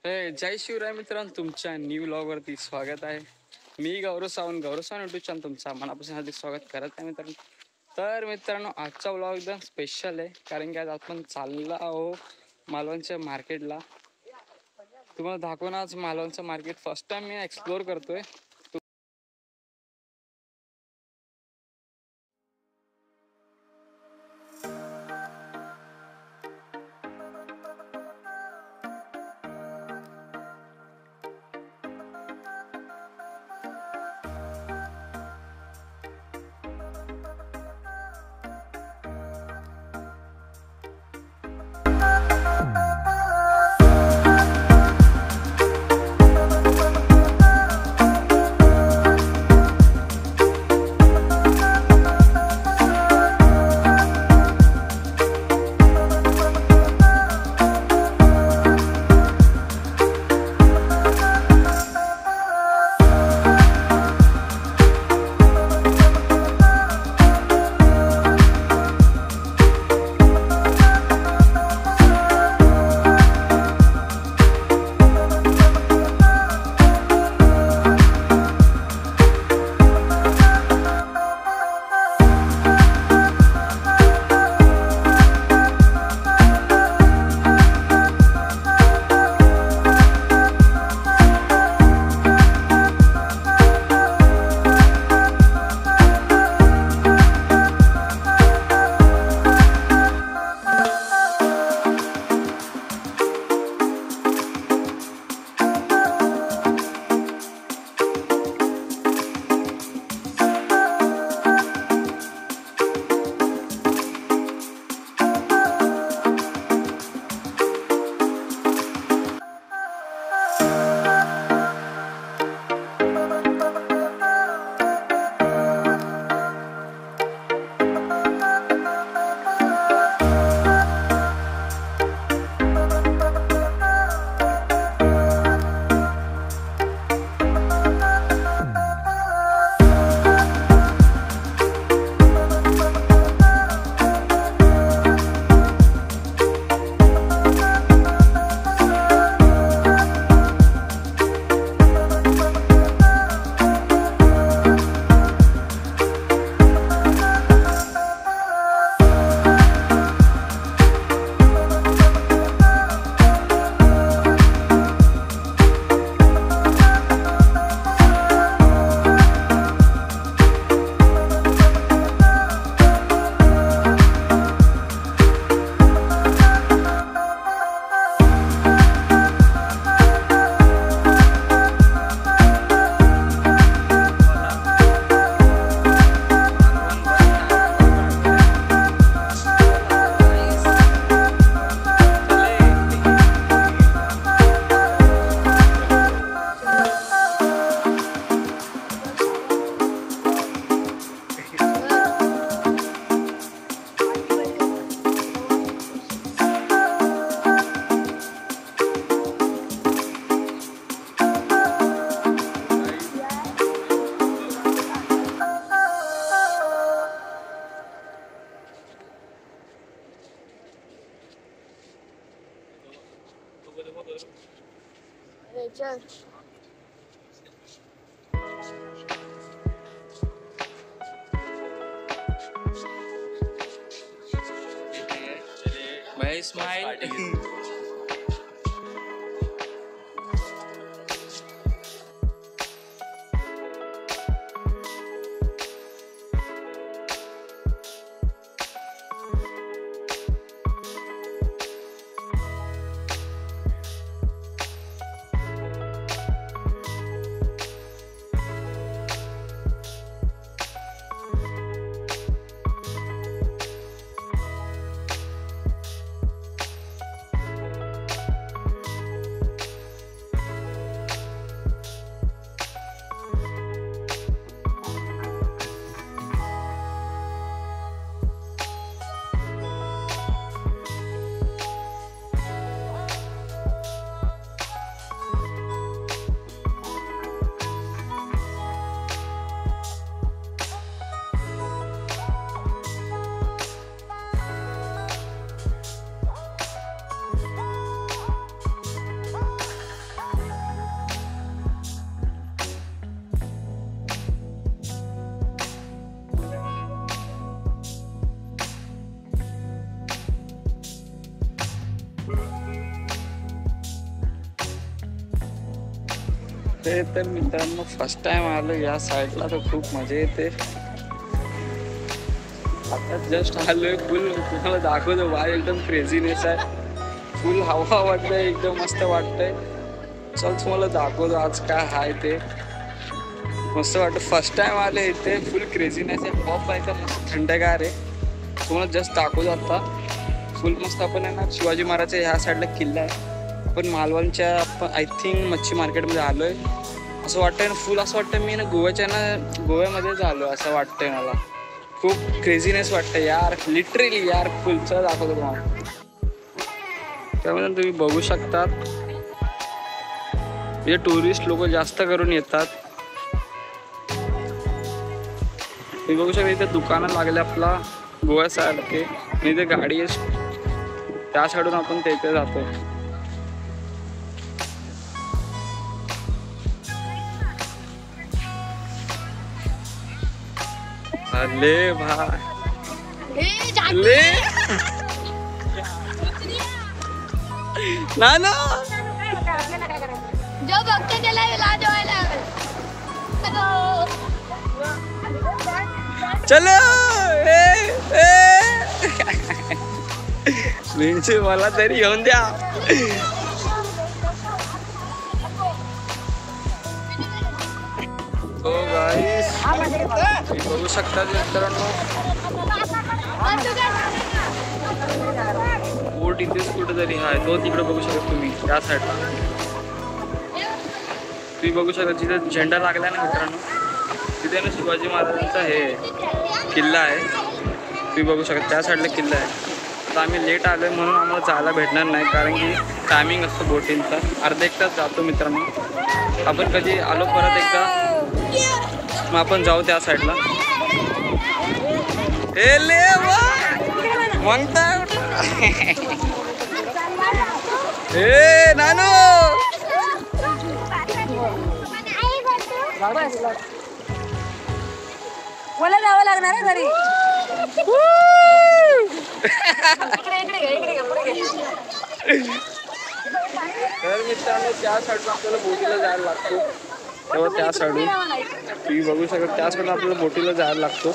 जय शिवराय मित्रांनो, तुमच्या न्यू व्लॉगवरती स्वागत आहे. मी गौरव सावंत यूट्यूब चॅनल तुमचा मनापासून हार्दिक स्वागत करत आहे मित्रांनो. तर मित्रांनो, आजचा व्लॉग एकदम स्पेशल आहे, कारण की आज आपण चालला आहो मालवणच्या मार्केटला. तुम्हाला दाखवून आज मालवणचं मार्केट फर्स्ट टाइम मी एक्सप्लोर करतोय. भाई स्माइल. वाटते. तर मित्रांनो फर्स्ट टाइम आलो या साईडला तर खूप मजा येते. आता जस्ट आलोय. फुल तुम्हाला दाखवतो बाय एकदम क्रेझीनेस आहे. फुल हवा वाटतंय एकदम मस्त वाटतंय. चल तुम्हाला दाखवतो आज काय आहे ते. मस्त वाटतं. फर्स्ट टाइम आले इथे. फुल क्रेझीनेस आहे. पॉप आहे तर मस्त थंडगार आहे. तुम्हाला जस्ट दाखवतो आता. फुल मस्त आपण आहे ना शिवाजी महाराजच्या ह्या साईडला किल्ला आहे. आपण मालवणच्या आपण आय थिंक मच्छी मार्केटमध्ये आलोय असं वाटतंय ना. फुल असं वाटतं मी ना गोव्यामध्येच आलो असं वाटतंय मला. खूप क्रेझीनेस वाटतं यार लिटरली यार. फुलचं दाखवतो तुम्हाला. त्यामध्ये तुम्ही बघू शकतात म्हणजे टुरिस्ट लोक जास्त करून येतात. तुम्ही बघू शकता इथे दुकानं लागले आपला गोवा सारखे आणि इथे गाडी आहे त्या साईडून आपण तिथे जातो. अरे भाई ले ना जो बघते त्याला लाज व्हायला चलो विंचू मला तरी येऊन द्या. तो गाईस बघू शकता मित्रांनो बोट इथेच कुठेतरी आहे. तो तिकडे बघू शकता तुम्ही त्या साईडला. तुम्ही बघू शकता जिथे झेंडा लागला ना मित्रांनो तिथे ना शिवाजी महाराजांचा हे किल्ला आहे. तुम्ही बघू शकता त्या साईडला किल्ला आहे. तर आम्ही लेट आलो आहे म्हणून आम्हाला जायला भेटणार नाही कारण की टायमिंग असतो बोटिंगचा. अर्धा एक तास जातो मित्रांनो. आपण कधी आलो परत एकदा मग आपण जाऊ त्या साईडला. ए नानू मला जावं लागणार आहे घरी. तर मित्रांनो त्या साईडला आपल्याला बोटीला जायला लागतो. तेव्हा त्या साईडून तुम्ही बघू शकता त्या साईडला आपल्याला बोटीला जायला लागतो.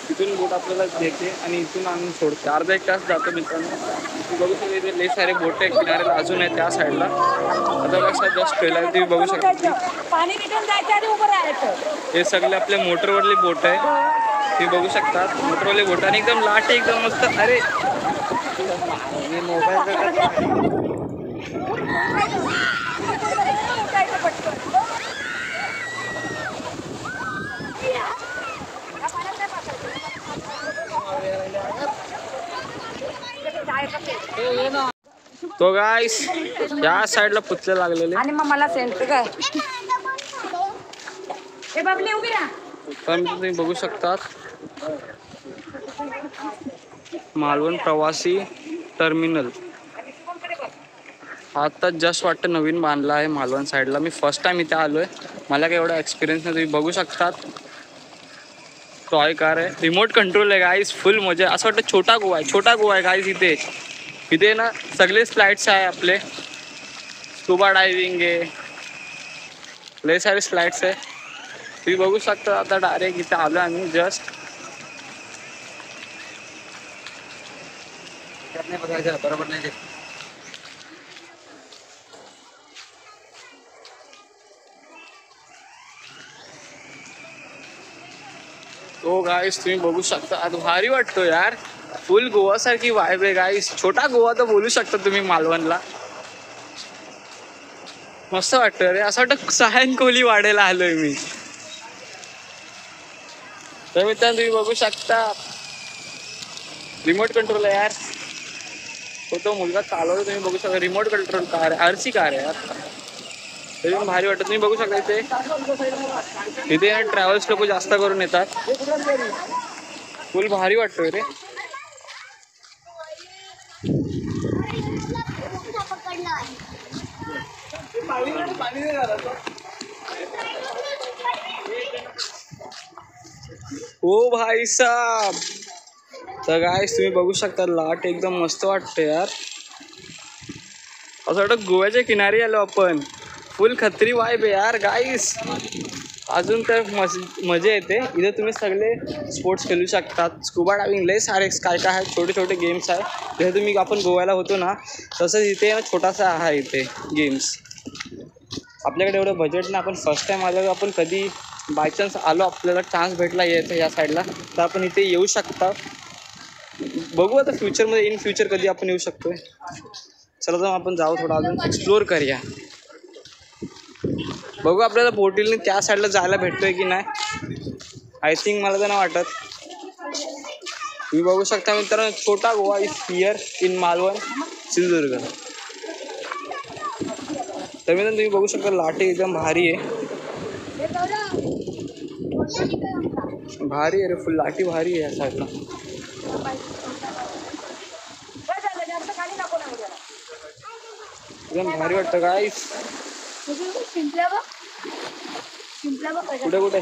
तिथून बोट आपल्याला घेते आणि इथून आणून सोडते. अर्धा एक तास जातो मित्रांनो. तुम्ही बघू शकता इथे लई सारे बोट आहे किनाऱ्याला अजून आहे त्या साईडला. आता कसं जस्ट ट्रेलर तुम्ही बघू शकता पाणी निघून जायचं आणि उभं राहायचं. हे सगळे आपले मोटरवरली बोट आहे. तुम्ही बघू शकता मोटरवरली बोट आणि एकदम लाट आहे एकदम मस्त. अरे मोबाईल तो गाईस या साईडला पुतले लागलेले आणि मग मला सेंट काय हे बाबली उभी राहा. पण तुम्ही बघू शकतात मालवण प्रवासी टर्मिनल आता जस्ट वाटतं नवीन बांधला आहे मालवण साईडला. मी फर्स्ट टाइम इथे आलोय. मला काही एवढा एक्सपिरियन्स नाही. तुम्ही बघू शकतात टॉय कार आहे. रिमोट कंट्रोल आहे गाईस. फुल मजा. असं वाटतं छोटा गोवा आहे. छोटा गोवा आहे गाईस. इथे ना सगळे स्लाइड्स आहे आपले. स्कुबा डायव्हिंग आहे. लय सारे स्लाइड्स आहे. तुम्ही बघू शकता आता डायरेक्ट इथे आलो आम्ही जस्ट. बरोबर नाही तो गाईस तुम्ही बघू शकता. आता भारी वाटतो यार. फुल गोवा सारखी वाईब आहे गाईस. छोटा गोवा तर बोलू शकता तुम्ही मालवणला. मस्त वाटतं रे. असं वाटतं सायन कोहली वाढायला आलोय मी. तर मित्रांनो तुम्ही बघू शकता रिमोट कंट्रोल आहे यार. तो मुलगा चालवतो. तुम्ही बघू शकता रिमोट कंट्रोल कार आहे. आरसी कार आहे यार. तरी पण भारी वाटत. तुम्ही बघू शकता इथे ट्रॅव्हल्स लोक जास्त करून येतात. फुल भारी वाटतोय रे. ओ भाई साहब. तर गाईस तुम्ही बघू शकता लाट एकदम मस्त वाटते यार. असं वाटतं गोव्याच्या किनारी आलो आपण. फुल खत्री वाईब आहे यार गाईस. अजून तर मजा येते इथे. तुम्ही सगळे स्पोर्ट्स खेळू शकतात. स्कुबा डायविंग लय सारे काय काय आहे, छोटे छोटे गेम्स आहे. जसे तुम्ही आपण गोव्याला होतो ना तसंच इथे ना छोटासा आहे इथे गेम्स. आपल्याकडे एवढं बजेट ना, आपण फर्स्ट टाईम आलो, आपण कधी बाय चान्स आलो आपल्याला चान्स भेटला यायचा या साईडला तर आपण इथे येऊ शकता. बघू आता फ्युचरमध्ये, इन फ्युचर कधी आपण येऊ शकतो. चला तर आपण जाऊ थोडं अजून एक्सप्लोअर करूया. बघू आपल्याला बोटीने त्या साईडला जायला भेटतोय की नाही. आय थिंक मला तर नाही वाटत. तुम्ही बघू शकता मित्रांनो, छोटा Goa is here in Malvan Sindhudurg. तर मित्रांनो तुम्ही बघू शकता लाटे एकदम भारी आहे. भारी आहे रे, फुल लाटी भारी आहे या साईडला. एकदम भारी वाटतं गाईस. कुठे कुठे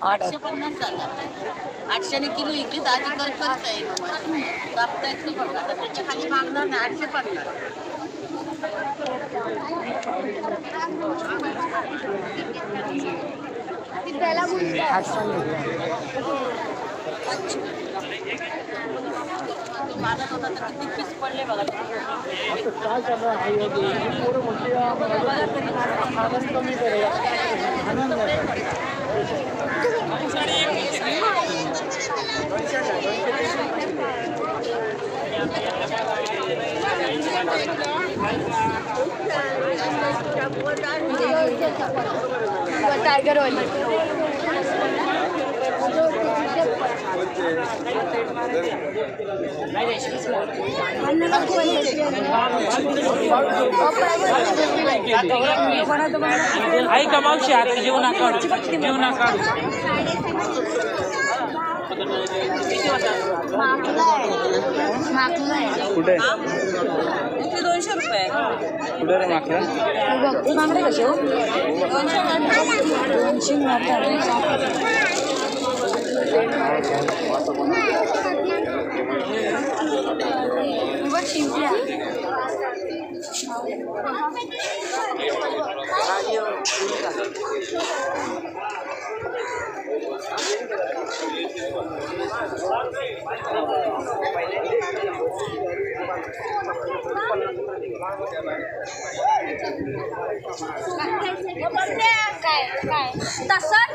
$800 किलो इकडे दादी करत आहे कापतायत नाही बघा. आता त्याच्या खाली मागणार ना 850. मागत होता तर किती पीस पडले बघा. टायगर वाली आई कमावशी आता जीव नका कुठे 200 रुपये. कुठे रे माकला. मागणे कसे हो 200 शिंपल्या. काय तसंच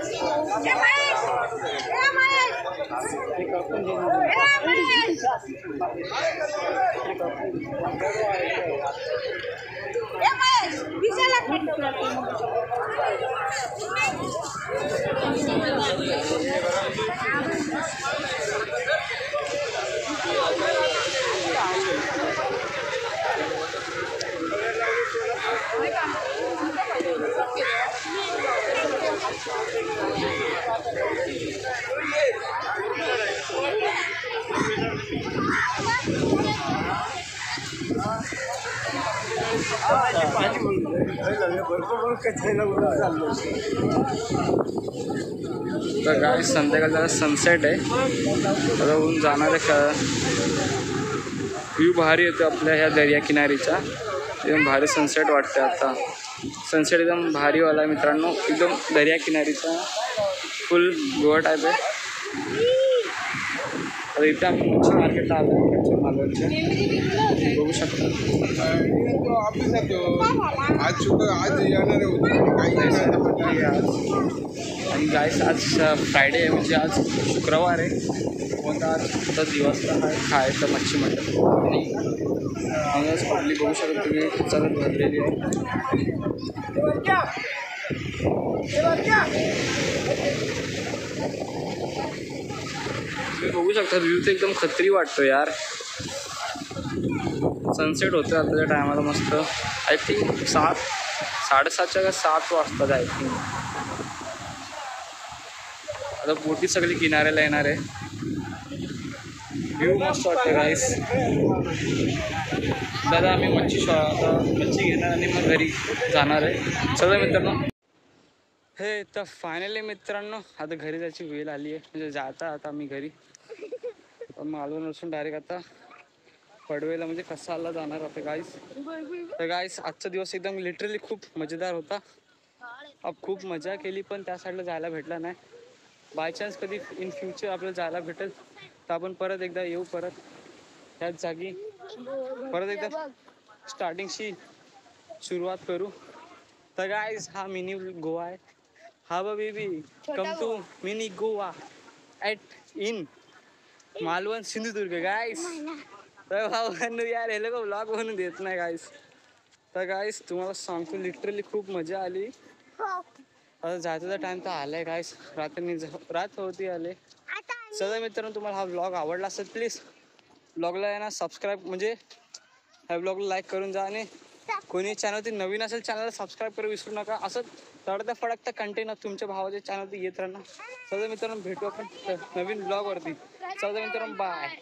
तर काय संध्याकाळचा सनसेट आहे. आता होऊन जाणार आहे का. व्ह्यू भारी येतो आपल्या ह्या दर्या किनारीचा. एकदम भारी सनसेट वाटतं. आता सनसेट एकदम भारीवाला आहे मित्रांनो. एकदम दर्या किनारीचा फुल गोवा टाईप आहे. आता इथे आपण मच्छी मार्केटला आलो आहे मालवणच्या. बघू शकता आणि गाईस आज फ्रायडे आहे म्हणजे आज शुक्रवार आहे. कोणता आज दिवस आहे खायचं मच्छी मटण. म्हणूनच पब्लिक बघू शकता तुम्ही चालत भरलेली आहे. तुम्ही बघू शकता व्ह्यू तर एकदम खत्री वाटतो यार. सनसेट होतं आता त्या टायमाला मस्त. आय थिंक 7:30च्या का 7 वाजतात आय थिंक. आता बोटी सगळी किनाऱ्याला येणार आहे. व्ह्यू मस्त वाटतं गाईस. दादा आम्ही मच्छी घेणार आणि मग घरी जाणार आहे. चला मित्रांनो. हे तर फायनली मित्रांनो आता घरी जायची वेळ आली आहे. म्हणजे जाता आता आम्ही घरी. मालवण असून डायरेक्ट आता पडवेला म्हणजे कसाला जाणार होते गाईस. तर गाईस आजचा दिवस एकदम लिटरली खूप मजेदार होता. खूप मजा केली पण त्या साईडला जायला भेटला नाही. बाय चान्स कधी इन फ्युचर आपल्याला जायला भेटेल तर आपण परत एकदा येऊ, परत त्याच जागी परत एकदा स्टार्टिंगशी सुरुवात करू. तर गाईस हा मिनी गोवा आहे. हा baby come to mini Goa at in Malvan Sindhudurg guys. तर भाऊ यार हे लोक व्लॉग बनवून देत नाही गाईस. तर गाईस तुम्हाला सांगतो लिटरली खूप मजा आली. आता जायचा टाइम तर आलाय गाईस. रात होती आले. चला मित्रांनो तुम्हाला हा व्लॉग आवडला असेल प्लीज व्लॉगला आहे ना सबस्क्राईब म्हणजे ह्या व्लॉगला लाईक करून जा. आणि कोणी चॅनलवरती नवीन असेल चॅनलला सबस्क्राईब करू विसरू नका. असं तडता फडकता कंटेंट तुमच्या भावाच्या चॅनलवरती येत राहणार. चला मित्रांनो भेटू आपण नवीन ब्लॉगवरती. चला मित्रांनो बाय.